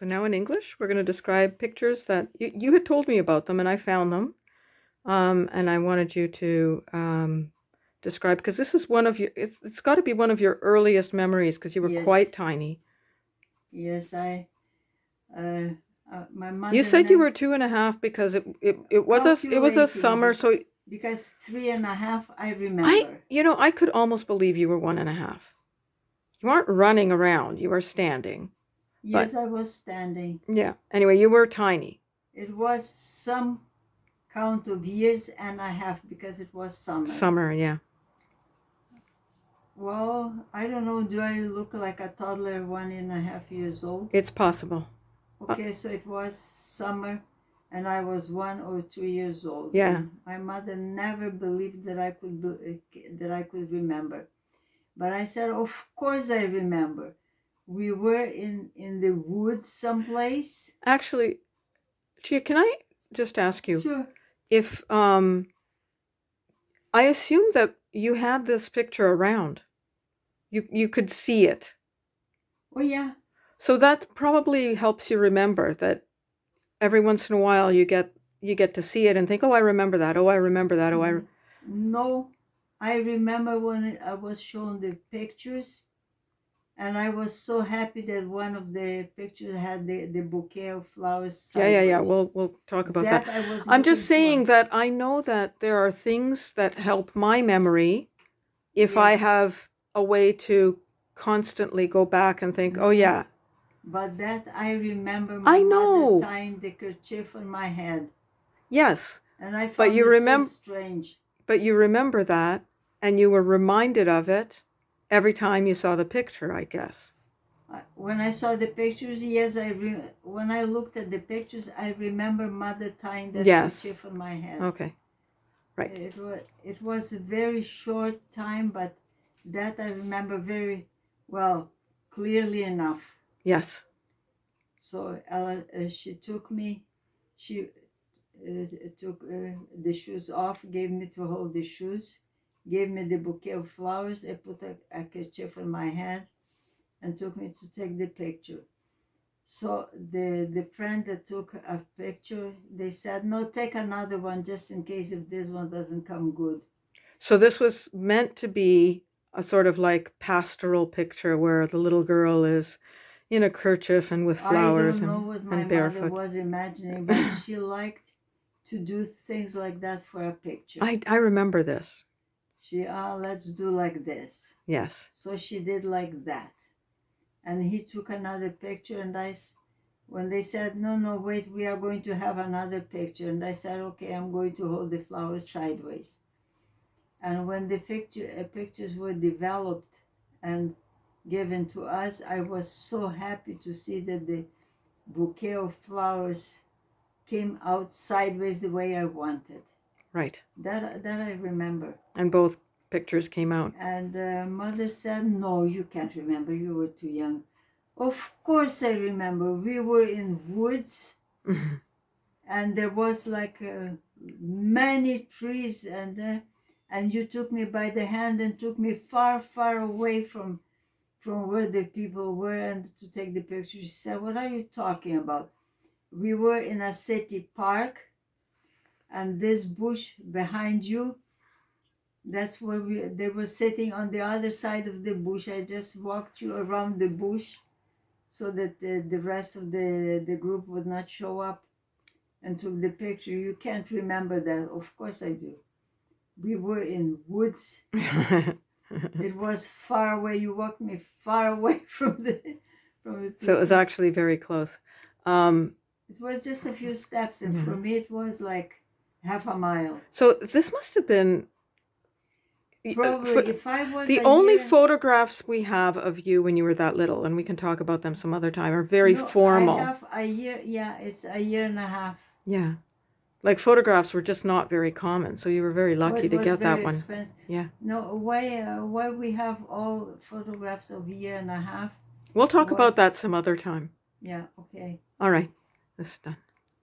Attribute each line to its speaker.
Speaker 1: So now in English, we're going to describe pictures that you had told me about them and I found them. And I wanted you to describe, because this is one of your, it's got to be one of your earliest memories because you were quite
Speaker 2: Yes,
Speaker 1: tiny.
Speaker 2: yes, my
Speaker 1: You
Speaker 2: mother
Speaker 1: said you
Speaker 2: never
Speaker 1: were 2.5 because it was a
Speaker 2: calculating
Speaker 1: summer. So
Speaker 2: because 3.5 I remember.
Speaker 1: I could almost believe you were 1.5. You weren't running around, you were standing. But
Speaker 2: Yes, I was standing.
Speaker 1: yeah, anyway, you were tiny.
Speaker 2: It was some count of years and a half because it was summer.
Speaker 1: Summer, yeah.
Speaker 2: Well, I don't know. Do I look like a toddler, 1.5 years old?
Speaker 1: It's possible.
Speaker 2: Okay, so it was summer and I was 1 or 2 years old.
Speaker 1: Yeah.
Speaker 2: And my mother never believed that I could remember. But I said, of course I remember. We were in the woods someplace.
Speaker 1: Actually, Chia, can I just ask you
Speaker 2: Sure.
Speaker 1: if I assume that you had this picture around. You could see it.
Speaker 2: Oh yeah.
Speaker 1: So that probably helps you remember that every once in a while you get to see it and think, "Oh, I remember that. Oh, I remember that. Oh,
Speaker 2: No, I remember when I was shown the pictures, and I was so happy that one of the pictures had the bouquet of flowers
Speaker 1: Yeah.
Speaker 2: sideways.
Speaker 1: We'll talk about that.
Speaker 2: That I was
Speaker 1: I'm just
Speaker 2: looking
Speaker 1: saying
Speaker 2: for.
Speaker 1: that I know that there are things that help my memory if I
Speaker 2: Yes.
Speaker 1: have a way to constantly go back and think, "Oh
Speaker 2: No,
Speaker 1: yeah,
Speaker 2: but that I remember my
Speaker 1: I
Speaker 2: mother
Speaker 1: know."
Speaker 2: tying the kerchief on my head,
Speaker 1: Yes,
Speaker 2: and I
Speaker 1: but
Speaker 2: found
Speaker 1: you
Speaker 2: it so
Speaker 1: remember
Speaker 2: strange.
Speaker 1: but you remember that and you were reminded of it every time you saw the picture, I guess.
Speaker 2: When I saw the pictures, yes, when I looked at the pictures, I remember mother tying that
Speaker 1: Yes.
Speaker 2: kerchief on my head.
Speaker 1: Okay. Right.
Speaker 2: It was a very short time, but that I remember very well, clearly enough.
Speaker 1: Yes.
Speaker 2: So Ella, she took me, she took the shoes off, gave me to hold the shoes, gave me the bouquet of flowers. I put a kerchief on my head and took me to take the picture. So the friend that took a picture, they said, no, take another one just in case if this one doesn't come good.
Speaker 1: So this was meant to be a sort of like pastoral picture where the little girl is in a kerchief and with
Speaker 2: I
Speaker 1: flowers
Speaker 2: don't know what my
Speaker 1: and
Speaker 2: mother
Speaker 1: barefoot.
Speaker 2: was imagining, but she liked to do things like that for a picture.
Speaker 1: I remember this.
Speaker 2: Let's do like this.
Speaker 1: Yes.
Speaker 2: So she did like that. And he took another picture, and when they said, no, wait, we are going to have another picture. And I said, okay, I'm going to hold the flowers sideways. And when the pictures were developed and given to us, I was so happy to see that the bouquet of flowers came out sideways the way I wanted.
Speaker 1: Right.
Speaker 2: That I remember.
Speaker 1: And both pictures came out.
Speaker 2: And mother said, no, you can't remember. You were too young. Of course I remember. We were in woods and there was like many trees, and you took me by the hand and took me far, far away from where the people were and to take the picture. She said, what are you talking about? We were in a city park, and this bush behind you, that's where they were sitting on the other side of the bush. I just walked you around the bush so that the rest of the group would not show up, and took the picture. You can't remember that. Of course I do. We were in woods. It was far away. You walked me far away from the people.
Speaker 1: So it was actually very close.
Speaker 2: It was just a few steps, and for me it was like half a mile.
Speaker 1: So this must have been
Speaker 2: Probably if I was
Speaker 1: the only photographs we have of you when you were that little, and we can talk about them some other time, are very formal.
Speaker 2: I have a year. Yeah, it's a year and a half.
Speaker 1: Yeah. Like photographs were just not very common, so you were very lucky to get that one.
Speaker 2: Expensive.
Speaker 1: Yeah.
Speaker 2: No, why we have all photographs of a year and a half?
Speaker 1: We'll talk about that some other time.
Speaker 2: Yeah, okay.
Speaker 1: All right. This is done.